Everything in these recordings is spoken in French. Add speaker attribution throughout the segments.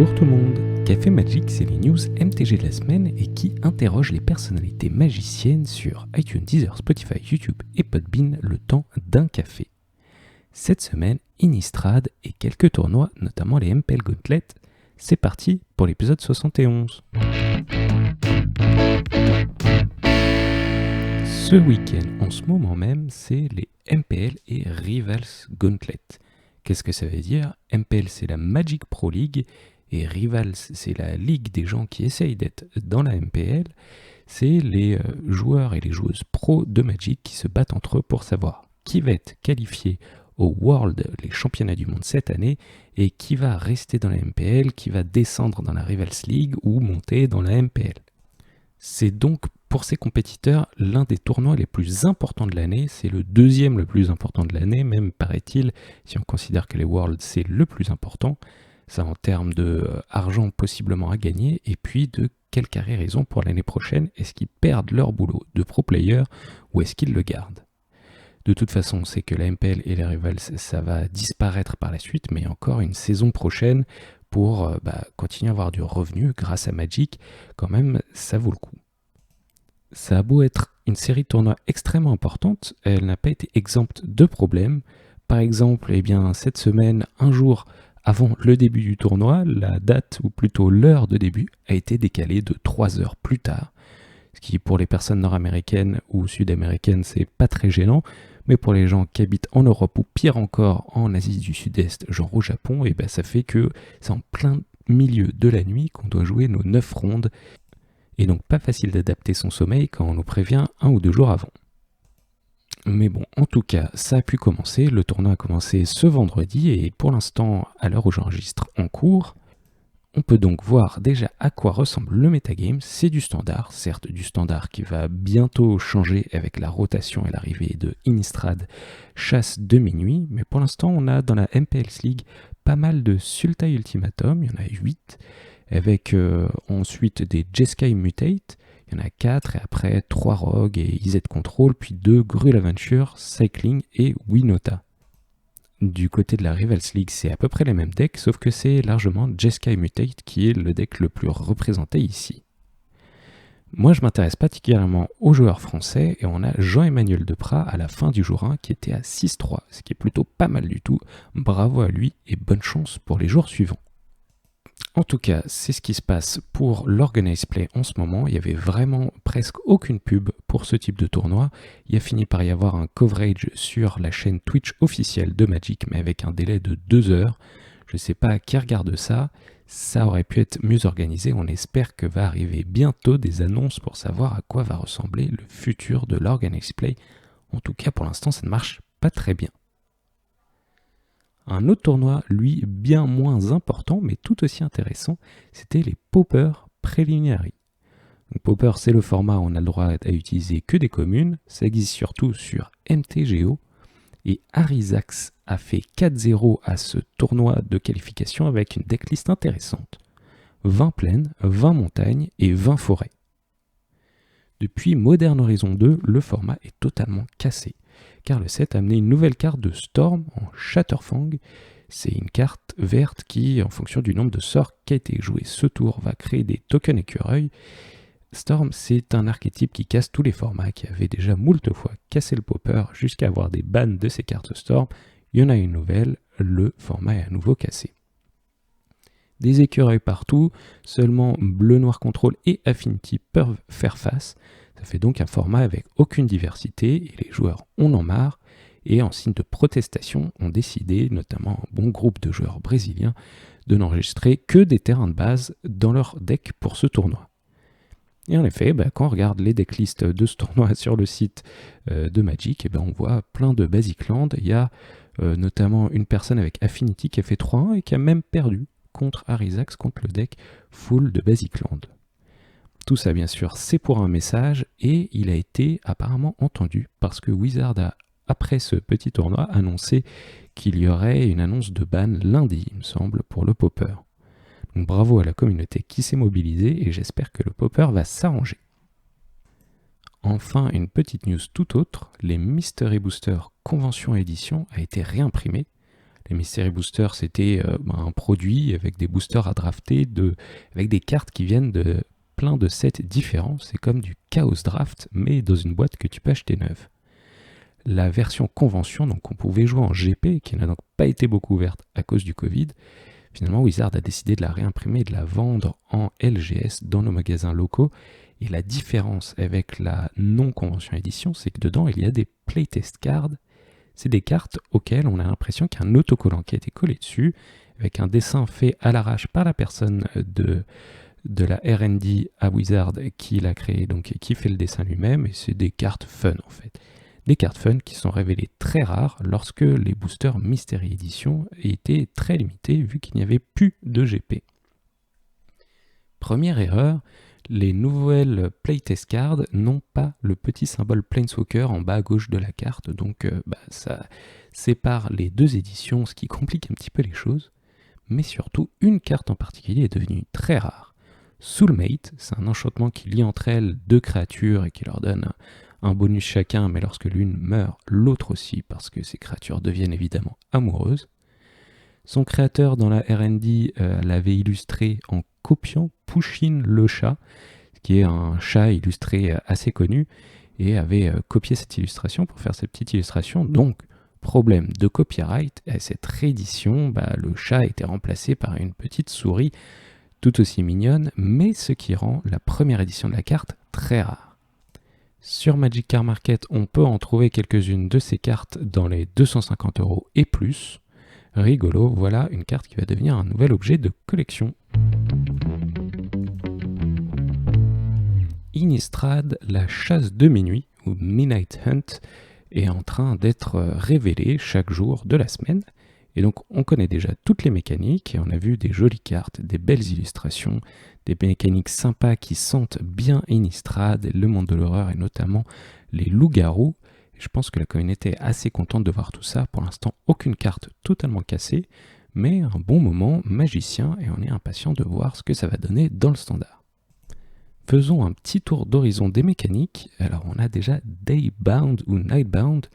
Speaker 1: Bonjour tout le monde, Café Magic, c'est les news MTG de la semaine et qui interrogent les personnalités magiciennes sur iTunes, Deezer, Spotify, YouTube et Podbean le temps d'un café. Cette semaine, Innistrad et quelques tournois, notamment les MPL Gauntlet. C'est parti pour l'épisode 71. Ce week-end, en ce moment même, c'est les MPL et Rivals Gauntlet. Qu'est-ce que ça veut dire ? MPL, c'est la Magic Pro League et Rivals, c'est la ligue des gens qui essayent d'être dans la MPL. C'est les joueurs et les joueuses pro de Magic qui se battent entre eux pour savoir qui va être qualifié au World, les championnats du monde cette année, et qui va rester dans la MPL, qui va descendre dans la Rivals League ou monter dans la MPL. C'est donc pour ces compétiteurs l'un des tournois les plus importants de l'année, c'est le deuxième le plus important de l'année, même paraît-il, si on considère que les Worlds c'est le plus important, ça en termes d'argent possiblement à gagner, et puis de quelle carrière ils ont pour l'année prochaine, est-ce qu'ils perdent leur boulot de pro player ou est-ce qu'ils le gardent ? De toute façon, on sait que la MPL et les Rivals, ça va disparaître par la suite, mais encore une saison prochaine pour continuer à avoir du revenu grâce à Magic, quand même, ça vaut le coup. Ça a beau être une série de tournois extrêmement importante, elle n'a pas été exempte de problèmes. Par exemple, cette semaine, un jour avant le début du tournoi, la date, ou plutôt l'heure de début, a été décalée de 3 heures plus tard. Ce qui, pour les personnes nord-américaines ou sud-américaines, c'est pas très gênant, mais pour les gens qui habitent en Europe ou pire encore en Asie du Sud-Est, genre au Japon, ça fait que c'est en plein milieu de la nuit qu'on doit jouer nos 9 rondes, et donc pas facile d'adapter son sommeil quand on nous prévient 1 ou 2 jours avant. Mais bon, en tout cas, ça a pu commencer, le tournoi a commencé ce vendredi, et pour l'instant, à l'heure où j'enregistre en cours, on peut donc voir déjà à quoi ressemble le metagame. C'est du standard, certes du standard qui va bientôt changer avec la rotation et l'arrivée de Innistrad chasse de minuit, mais pour l'instant on a dans la MPLS League pas mal de Sultai Ultimatum, il y en a 8, avec ensuite des Jeskai Mutate, il y en a 4, et après 3 Rogue et IZ Control, puis 2 Gruul Adventure, Cycling et Winota. Du côté de la Rivals League, c'est à peu près les mêmes decks, sauf que c'est largement Jeskai Mutate qui est le deck le plus représenté ici. Moi, je m'intéresse particulièrement aux joueurs français, et on a Jean-Emmanuel Deprat à la fin du jour 1 qui était à 6-3, ce qui est plutôt pas mal du tout. Bravo à lui et bonne chance pour les jours suivants. En tout cas, c'est ce qui se passe pour l'Organized Play en ce moment. Il y avait vraiment presque aucune pub pour ce type de tournoi. Il a fini par y avoir un coverage sur la chaîne Twitch officielle de Magic, mais avec un délai de 2 heures. Je ne sais pas qui regarde ça. Ça aurait pu être mieux organisé. On espère que va arriver bientôt des annonces pour savoir à quoi va ressembler le futur de l'Organized Play. En tout cas, pour l'instant, ça ne marche pas très bien. Un autre tournoi, lui, bien moins important, mais tout aussi intéressant, c'était les Pauper Preliminary. Donc, Pauper, c'est le format où on a le droit à utiliser que des communes, ça existe surtout sur MTGO, et Arizax a fait 4-0 à ce tournoi de qualification avec une decklist intéressante. 20 plaines, 20 montagnes et 20 forêts. Depuis Modern Horizon 2, le format est totalement cassé, car le set a amené une nouvelle carte de Storm en Shatterfang. C'est une carte verte qui, en fonction du nombre de sorts qui a été joué ce tour, va créer des tokens écureuils. Storm, c'est un archétype qui casse tous les formats, qui avait déjà moult fois cassé le Pauper jusqu'à avoir des bans de ces cartes Storm. Il y en a une nouvelle, le format est à nouveau cassé. Des écureuils partout, seulement Bleu Noir Control et Affinity peuvent faire face. Ça fait donc un format avec aucune diversité et les joueurs en ont marre et en signe de protestation ont décidé, notamment un bon groupe de joueurs brésiliens, de n'enregistrer que des terrains de base dans leur deck pour ce tournoi. Et en effet, quand on regarde les decklists de ce tournoi sur le site de Magic, on voit plein de Basic Land. Il y a notamment une personne avec Affinity qui a fait 3-1 et qui a même perdu contre Arizax, contre le deck full de Basic Land. Tout ça, bien sûr, c'est pour un message et il a été apparemment entendu parce que Wizard a, après ce petit tournoi, annoncé qu'il y aurait une annonce de ban lundi, il me semble, pour le Pauper. Donc bravo à la communauté qui s'est mobilisée et j'espère que le Pauper va s'arranger. Enfin, une petite news tout autre, les Mystery Booster Convention Édition a été réimprimé. Les Mystery Boosters, c'était un produit avec des boosters à drafter, avec des cartes qui viennent de plein de sets différents. C'est comme du Chaos Draft, mais dans une boîte que tu peux acheter neuve. La version convention, donc on pouvait jouer en GP, qui n'a donc pas été beaucoup ouverte à cause du Covid. Finalement, Wizard a décidé de la réimprimer et de la vendre en LGS dans nos magasins locaux. Et la différence avec la non-convention édition, c'est que dedans, il y a des playtest cards. C'est des cartes auxquelles on a l'impression qu'il y a un autocollant qui a été collé dessus, avec un dessin fait à l'arrache par la personne de la R&D à Wizard qui l'a créé, donc qui fait le dessin lui-même. Et c'est des cartes fun en fait. Des cartes fun qui sont révélées très rares lorsque les boosters Mystery Edition étaient très limités vu qu'il n'y avait plus de GP. Première erreur, les nouvelles playtest cards n'ont pas le petit symbole Planeswalker en bas à gauche de la carte, donc ça sépare les deux éditions, ce qui complique un petit peu les choses. Mais surtout, une carte en particulier est devenue très rare. Soulmate, c'est un enchantement qui lie entre elles deux créatures et qui leur donne un bonus chacun, mais lorsque l'une meurt, l'autre aussi, parce que ces créatures deviennent évidemment amoureuses. Son créateur dans la R&D l'avait illustré en copiant Pushin le chat, qui est un chat illustré assez connu, et avait copié cette illustration pour faire cette petite illustration. Donc, problème de copyright, à cette réédition, le chat a été remplacé par une petite souris tout aussi mignonne, mais ce qui rend la première édition de la carte très rare. Sur Magic Card Market, on peut en trouver quelques-unes de ces cartes dans les 250 € et plus. Rigolo, voilà une carte qui va devenir un nouvel objet de collection. Innistrad, la chasse de minuit, ou Midnight Hunt, est en train d'être révélée chaque jour de la semaine. Et donc on connaît déjà toutes les mécaniques, et on a vu des jolies cartes, des belles illustrations, des mécaniques sympas qui sentent bien Innistrad, le monde de l'horreur et notamment les loups-garous. Je pense que la communauté est assez contente de voir tout ça. Pour l'instant, aucune carte totalement cassée, mais un bon moment magicien et on est impatient de voir ce que ça va donner dans le standard. Faisons un petit tour d'horizon des mécaniques. Alors on a déjà Daybound ou Nightbound,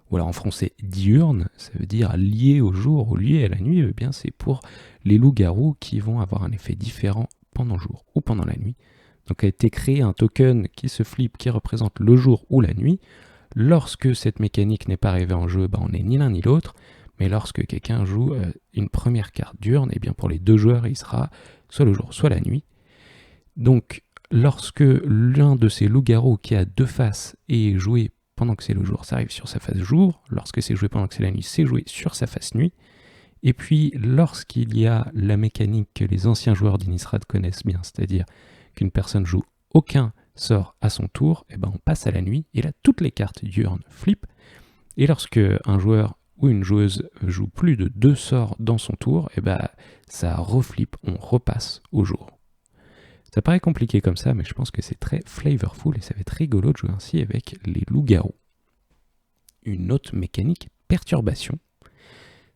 Speaker 1: ou alors en français diurne, ça veut dire lié au jour ou lié à la nuit. Eh bien c'est pour les loups-garous qui vont avoir un effet différent pendant le jour ou pendant la nuit. Donc a été créé un token qui se flippe, qui représente le jour ou la nuit. Lorsque cette mécanique n'est pas arrivée en jeu, on n'est ni l'un ni l'autre, mais lorsque quelqu'un joue une première carte diurne, et bien pour les deux joueurs, il sera soit le jour, soit la nuit. Donc, lorsque l'un de ces loups-garous qui a deux faces est joué pendant que c'est le jour, ça arrive sur sa face jour. Lorsque c'est joué pendant que c'est la nuit, c'est joué sur sa face nuit. Et puis, lorsqu'il y a la mécanique que les anciens joueurs d'Innistrad connaissent bien, c'est-à-dire qu'une personne joue aucun sort à son tour, et on passe à la nuit, et là, toutes les cartes diurnes flippent. Et lorsque un joueur ou une joueuse joue plus de 2 sorts dans son tour, ça reflippe, on repasse au jour. Ça paraît compliqué comme ça, mais je pense que c'est très flavorful et ça va être rigolo de jouer ainsi avec les loups-garous. Une autre mécanique, perturbation.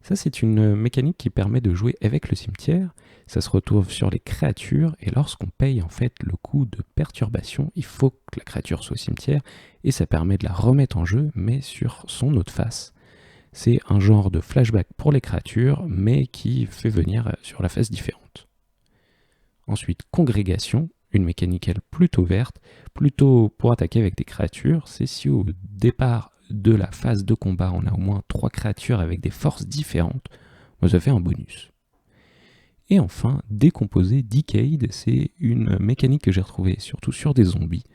Speaker 1: Ça, c'est une mécanique qui permet de jouer avec le cimetière. Ça se retrouve sur les créatures et lorsqu'on paye en fait le coût de perturbation, il faut que la créature soit au cimetière et ça permet de la remettre en jeu, mais sur son autre face. C'est un genre de flashback pour les créatures, mais qui fait venir sur la face différente. Ensuite, congrégation, une mécanique elle plutôt verte, plutôt pour attaquer avec des créatures. C'est si au départ de la phase de combat, on a au moins 3 créatures avec des forces différentes, ça fait un bonus. Et enfin, décomposer Decayed, c'est une mécanique que j'ai retrouvée surtout sur des zombies.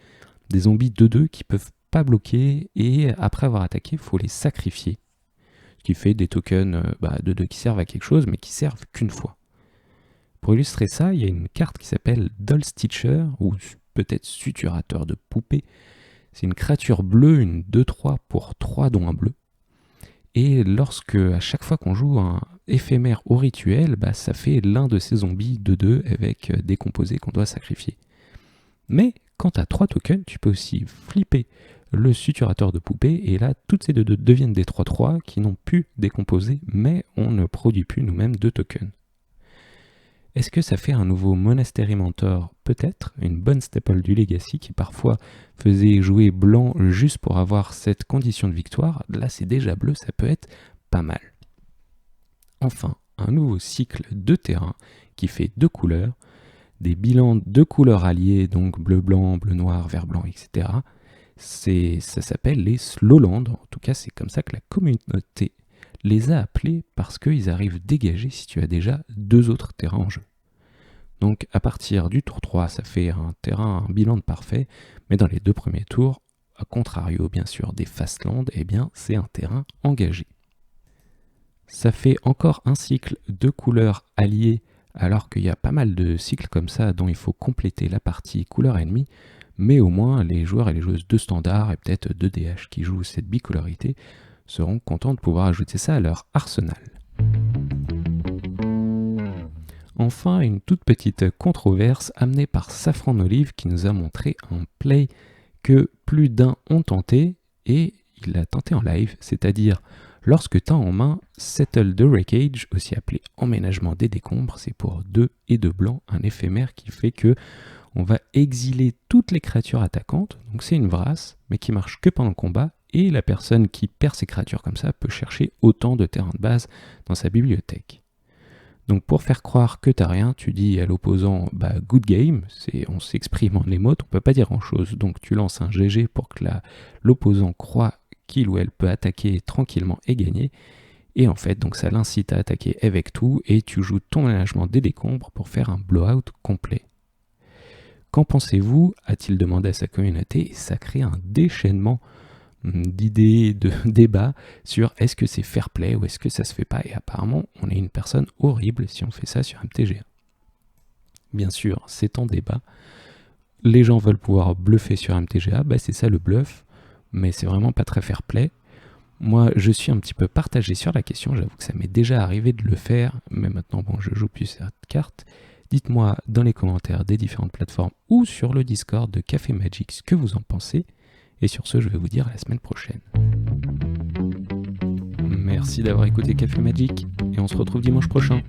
Speaker 1: Des zombies 2-2 qui peuvent pas bloquer et après avoir attaqué, il faut les sacrifier. Ce qui fait des tokens 2-2 qui servent à quelque chose mais qui servent qu'une fois. Pour illustrer ça, il y a une carte qui s'appelle Doll Stitcher, ou peut-être suturateur de poupée. C'est une créature bleue, une 2-3 pour 3 dont un bleu. Et lorsque, à chaque fois qu'on joue un éphémère au rituel, ça fait l'un de ces zombies 2-2 avec des composés qu'on doit sacrifier. Mais quand tu as 3 tokens, tu peux aussi flipper le suturateur de poupée, et là, toutes ces 2-2 deviennent des 3-3 qui n'ont plus décomposé, mais on ne produit plus nous-mêmes de tokens. Est-ce que ça fait un nouveau Monastery Mentor? Peut-être, une bonne staple du Legacy qui parfois faisait jouer blanc juste pour avoir cette condition de victoire. Là, c'est déjà bleu, ça peut être pas mal. enfin un nouveau cycle de terrain qui fait 2 couleurs, des bilans de couleurs alliées, donc bleu-blanc, bleu-noir, vert-blanc, etc. Ça s'appelle les Slowlands, en tout cas c'est comme ça que la communauté les a appelés parce qu'ils arrivent dégagés si tu as déjà 2 autres terrains en jeu. Donc à partir du tour 3, ça fait un bilan de parfait, mais dans les 2 premiers tours, à contrario bien sûr des Fastlands, eh bien c'est un terrain engagé. Ça fait encore un cycle de couleurs alliées, alors qu'il y a pas mal de cycles comme ça dont il faut compléter la partie couleur ennemie, mais au moins les joueurs et les joueuses de standard et peut-être de DH qui jouent cette bicolorité seront contents de pouvoir ajouter ça à leur arsenal. Enfin, une toute petite controverse amenée par Safran Olive qui nous a montré un play que plus d'un ont tenté, et il l'a tenté en live, c'est-à-dire lorsque tu as en main Settle the Wreckage, aussi appelé emménagement des décombres, c'est pour 2 et 2 blancs, un éphémère qui fait que on va exiler toutes les créatures attaquantes, donc c'est une vrasse, mais qui marche que pendant le combat, et la personne qui perd ses créatures comme ça peut chercher autant de terrains de base dans sa bibliothèque. Donc pour faire croire que t'as rien, tu dis à l'opposant good game, on s'exprime en émote, on peut pas dire grand chose, donc tu lances un GG pour que l'opposant croit qu'il ou elle peut attaquer tranquillement et gagner, et en fait donc ça l'incite à attaquer avec tout, et tu joues ton ménagement des décombres pour faire un blowout complet. Qu'en pensez-vous? A-t-il demandé à sa communauté, et ça crée un déchaînement d'idées, de débats sur est-ce que c'est fair play ou est-ce que ça se fait pas, et apparemment on est une personne horrible si on fait ça sur MTG. Bien sûr, c'est en débat, les gens veulent pouvoir bluffer sur MTGA, c'est ça le bluff, mais c'est vraiment pas très fair play. Moi je suis un petit peu partagé sur la question, j'avoue que ça m'est déjà arrivé de le faire, mais maintenant je joue plus cette carte. Dites-moi dans les commentaires des différentes plateformes ou sur le Discord de Café Magic ce que vous en pensez. Et sur ce, je vais vous dire à la semaine prochaine. Merci d'avoir écouté Café Magic et on se retrouve dimanche prochain.